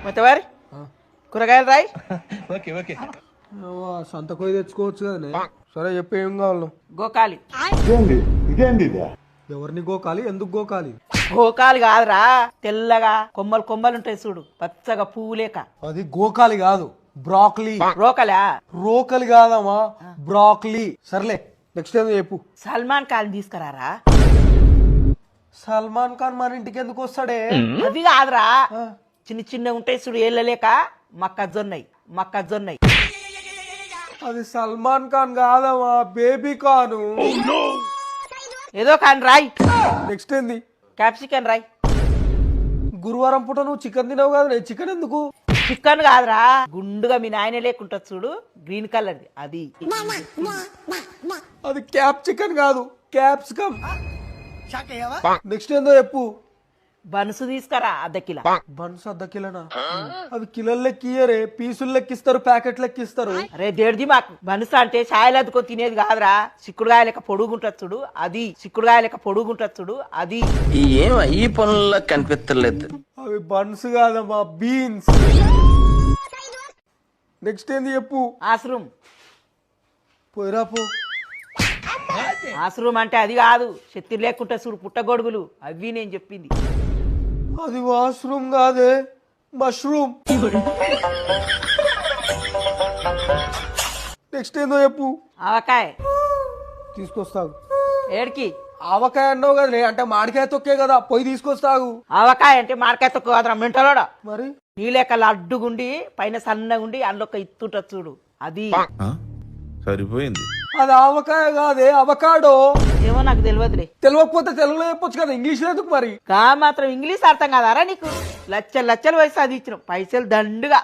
మొత్తవారి కూరగాయలు రాయి. సంత కొయ్యి తెచ్చుకోవచ్చు కదా. సరే చెప్పి ఏం కావాలి? గోకాలి. ఎవరిని గోకాలి? ఎందుకు గోకాలి? గోకాలి కాదురా, తెల్లగా కొమ్మలు కొమ్మలు ఉంటాయి చూడు, పచ్చగా పువ్వు లేక. అది గోకాలి కాదు, బ్రాక్లీ. రోకలా? రోకలి కాదమ్మా, బ్రాక్లీ. సర్లే నెక్స్ట్ ఏం చెప్పు. సల్మాన్ ఖాన్ తీసుకురారా. సల్మాన్ ఖాన్ మన ఇంటికి ఎందుకు వస్తాడే? అది కాదురా, చిన్న చిన్న ఉంటాయి చూడు ఏళ్ళలేక, మొక్కజొన్నయి. అది సల్మాన్ ఖాన్ కాదమ్మా, బేబీ ఖాను. ఏదో ఖాన్ రాయ్. నెక్స్ట్ ఏంది? క్యాప్సికన్ రాయ్. గురువారం పూట నువ్వు చికెన్ తినవు కదా, చికెన్ ఎందుకు? చికెన్ కాదురా, గుండుగా మీ నాయన లేకుంటుంది చూడు, గ్రీన్ కలర్ అది. అది క్యాప్ చికెన్ కాదు, క్యాప్సికమ్. నెక్స్ట్ ఏందో చెప్పు. బన్సు తీసుకురా అర్ధ కిలో. బన్స్ అర్ధ కిలోనా? అవి కిలోలు లెక్కియరే, పీసులు లెక్కిస్తారు, ప్యాకెట్ లెక్కిస్తారు. అరే దేడిది మాకు బన్సు అంటే ఛాయలు అద్దుకొని తినేది కాదురా, చిక్కుడుగాయ లెక్క పొడుగుంటది చూడు అది. ఈ పనుల్లో కనిపించలేదు. అవి బన్స్ కాదమ్మా, బీన్స్. నెక్స్ట్ ఏంది చెప్పు. ఆశ్రూమ్. పోయిరా పో. ఆశ్రూమ్ అంటే అది కాదు, శక్తి లేకుంటే చూడు పుట్టగొడుగులు, అవి నేను చెప్పింది. అది వాష్రూమ్ కాదే, మష్రూమ్. నెక్స్ట్ ఏందో చెప్పు. ఆవకాయ తీసుకొస్తాగు. ఏడికి? ఆవకాయ అన్నావు కదా, అంటే మామిడికాయ తొక్కే కదా, పోయి తీసుకొస్తాగు. ఆవకాయ అంటే మార్కాయ తొక్క కాదురా మెంటలోడా. మరి నీ లెక్క లడ్డుగుండి పైన సన్నగుండి అందులో ఒక ఇత్తుంటది చూడు, అది. సరిపోయింది. అది ఆవకాయ కాదే, అవకాడో. ఏమో నాకు తెలియదులే. తెలియకపోతే తెలుగులో చెప్పొచ్చు కదా, ఇంగ్లీష్ ఎందుకు మరి? కా మాత్రం ఇంగ్లీష్ అర్థం కాదారా నీకు? లచ్చలు వయసు అది ఇచ్చిన పైసలు దండుగా.